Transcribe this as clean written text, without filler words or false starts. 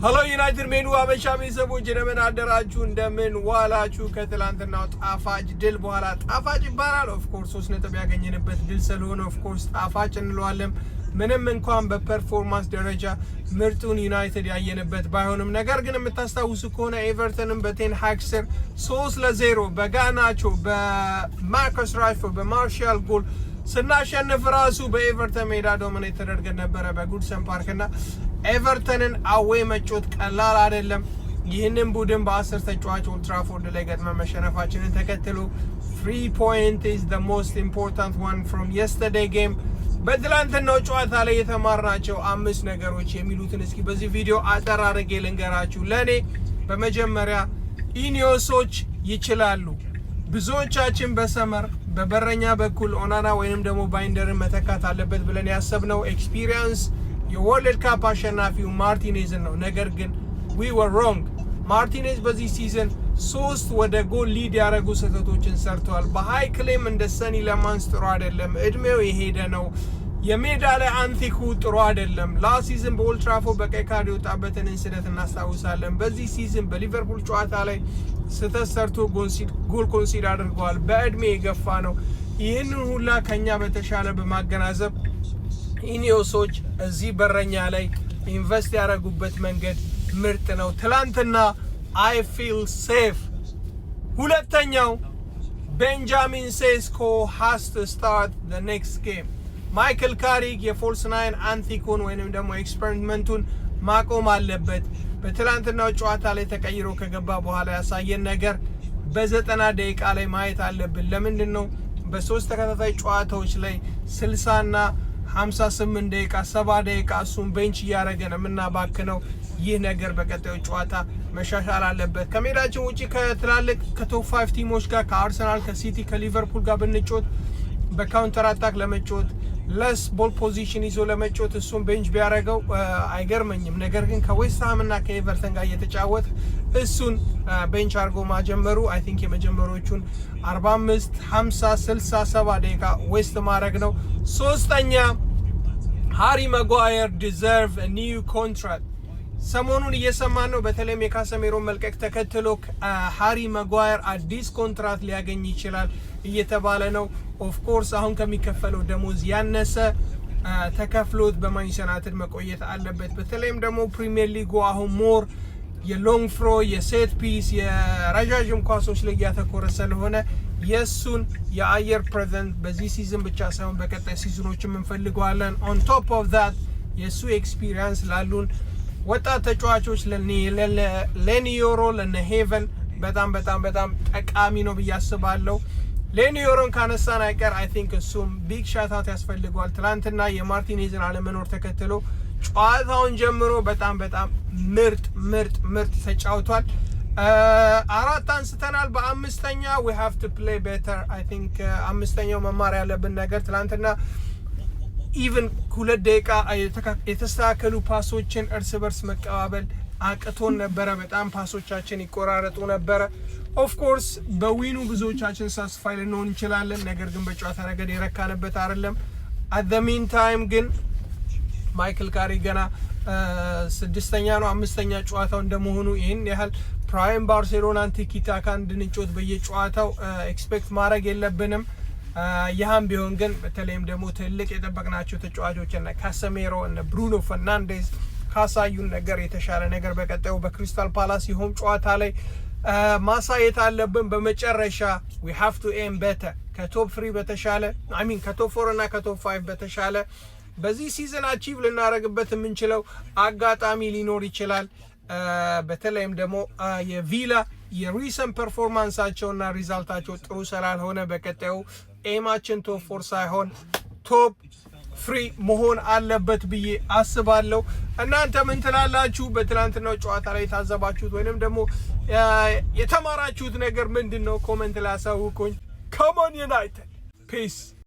Hello United ሜኑ አበሻ ቤተሰቦች እንደምን አደራችሁ እንደምን ዋላችሁ ከትላንትናው ጣፋጭ ድል በኋላ ጣፋጭ ይባላል ኦፍ ኮርስ 3 ነጥብ ያገኘንበት ድል ስለሆነ ኦፍ ኮርስ ጣፋጭ እንለዋለን ምንም እንኳን በፐርፎርማንስ ደረጃ ምርጡን ዩናይትድ ያየንበት ባይሆንም ነገር ግን የምታስታውሱ ከሆነ ኤቨርተንን በቴን ሃግ ስር 3-0 በጋናቾ በማርከስ ራሽፎርድ በማርሻል ጎል ስናሸንፍ ራሱ በኤቨርተን ሜዳ ዶሚኔት ተደርገን ነበር በጉድሰን ፓርክና ኤቨርተንን አዌይ መጮት ቀላል አይደለም ይህንን ቡድን በ10 ተጫዋች ኦልድ ትራፎርድ ላይ ገጥመ መሸነፋችንን ተከትሎ 3 points is the most important one from yesterday game በትላንትናው ጨዋታ ላይ የተማርናቸው 5 ነገሮች የሚሉትን እስኪ በዚህ ቪዲዮ አጠር አድርጌ ልንገራችሁ ለኔ በመጀመሪያ ኢኒዮሶች ይችላሉ ብዙዎቻችን በሰመር በበረኛ በኩል ኦናና ወይንም ደግሞ ባይንደርን መተካት አለበት ብለን ያሰብነው ኤክስፒሪየንስ የወርልድ ካፕ አሸናፊው ማርቲኔዝ ነው ነገር ግን we were wrong ማርቲኔዝ በዚህ ሲዝን 3 ወደ ጎል ሊድ ያደረጉ ስህተቶችን ሰርተዋል በሃይ ክሌም እንደ ሰኒ ለማንስ ጥሩ አይደለም እድሜው የሄደ ነው የሜዳ ላይ አንቲኩ ጥሩ አይደለም ላስት ሲዝን በኦልድ ትራፎርድ በቀይ ካርድ የወጣበትን ኢንሲደንት እናስታውሳለን በዚህ ሲዝን በሊቨርፑል ጨዋታ ላይ ስህተት ሰርቶ ጎል ኮንሲድ አድርገዋል በእድሜ የገፋ ነው ይህንን ሁላ ከኛ በተሻለ በማገናዘብ ኢኒዮሶች እዚህ በረኛ ላይ ኢንቨስት ያደረጉበት መንገድ ምርጥ ነው ትላንትና I feel safe ሁለተኛው ቤንጃሚን ሴስኮ has to start the next game ማይክል ካሪክ የፎልስ ናይን አንቲኮን ወይንም ደግሞ ኤክስፐሪመንቱን ማቆም አለበት በትላንትናው ጨዋታ ላይ ተቀይሮ ከገባ በኋላ ያሳየን ነገር በ90 ደቂቃ ላይ ማየት አለብን ለምንድነው በ3 ተከታታይ ጨዋታዎች ላይ 60 እና 58 ደቂቃ 70 ደቂቃ እሱን ቤንች ያረገን ምናባክነው ይህ ነገር በቀጣዩ ጨዋታ መሻሻል አለበት ከሜዳችን ውጪ ከትላልቅ ከቶፕ 5 ቲሞች ጋር ከአርሰናል ከሲቲ ከሊቨርፑል ጋር ብንጮት በካውንተር አታክ ለመጮት ለስ ቦል ፖዚሽን ይዞ ለመጮት እሱን ቤንች ቢያረገው አይገርመኝም ነገር ግን ከዌስት ሃም እና ከኤቨርተን ጋር እየተጫወተ እሱን ቤንች አርጎ ማጀመሩ አይ ቲንክ የመጀመሪያዎቹን 45 50 60 70 ደቂቃ ዌስት ማድረግ ነው ሶስተኛ ሃሪ ማጓየር ዲዘርቭ a new contract ሰሞኑን እየሰማን ነው በተለይም የካሰሜሮ መልቀቅ ተከትሎ ሃሪ ማጓየር አዲስ ኮንትራት ሊያገኝ ይችላል እየተባለ ነው ኦፍ ኮርስ አሁን ከሚከፈለው ደሞዝ ያነሰ ተከፍሎት በማንቸስተር ዩናይትድ መቆየት አለበት በተለይም ደግሞ ፕሪሚየር ሊጉ አሁን ሞር የሎንግ ፍሮ የሴት ፒስ የረጃጅም ኳሶች ላይ ያተኮረ ስለሆነ የሱን የአየር ፕሬዘንት በዚህ ሲዝን ብቻ ሳይሆን በቀጣይ ሲዝኖችም እንፈልገዋለን on top of that የሱ ኤክስፒሪየንስ ላሉን ወጣት ተጫዋቾች ለኒዮሮ ለነሄቨን በጣም ጠቃሚ ነው ብያስባለሁ ለኒዮሮን ካነሳን አይቀር አይ ቲንክ እሱም ቢግ ሻት አውት ያስፈልገዋል ትላንትና የማርቲኔዝን አለመኖር ተከትሎ ጨዋታውን ጀምሮ በጣም ምርጥ ተጫውቷል አራት አንስተናል በአምስተኛ we have to play better I think አምስተኛው መማር ያለብን ነገር ትላንትና ኢቭን 2 ደቂቃ የተስተካከሉ ፓሶችን እርስ በርስ መቀባበል አቅቶን ነበረ በጣም ፓሶቻችን ይቆራረጡ ነበረ ኦፍ ኮርስ በዊኑ ብዙዎቻችን ሳስፋይ ልንሆን እንችላለን ነገር ግን በጨዋታ ረገድ የረካንበት አይደለም at the meantime ግን ማይክል ካሪክ ገና 6ኛ ነው 5ኛ ጨዋታው እንደመሆኑ ይሄን ያህል ፕራይም ባርሴሎናን ቲኪታካ እንድንጮት በየጨዋታው ኤክስፔክት ማድረግ የለብንም ያም ቢሆን ግን በተለይም ደግሞ ትልቅ የጠበቅናቸው ተጫዋቾች እና ካሰሜሮ እና ብሩኖ ፈርናንዴዝ ካሳዩን ነገር የተሻለ ነገር በቀጣዩ በክሪስታል ፓላስ ይሆን ጨዋታ ላይ ማሳየት አለብን በመጨረሻ we have to aim better ከቶፕ 3 በተሻለ ከቶፕ 4 እና ከቶፕ 5 በተሻለ በዚህ ሲዝን አቺቭ ልናረግበት የምንችለው አጋጣሚ ሊኖር ይችላል በተለይም ደግሞ የቪላ የሪሰንት ፐርፎርማንሳቸውና ሪዛልታቸው ጥሩ ስላልሆነ በቀጣዩ ኤማችን ቶፕ 4 ሳይሆን ቶፕ 3 መሆን አለበት ብዬ አስባለሁ እናንተ ምን ትላላችሁ በትላንትናው ጨዋታ ላይ ታዘባችሁት ወይንም ደግሞ የተማራችሁት ነገር ምንድነው ኮሜንት ላይ አሳውቁኝ come on United peace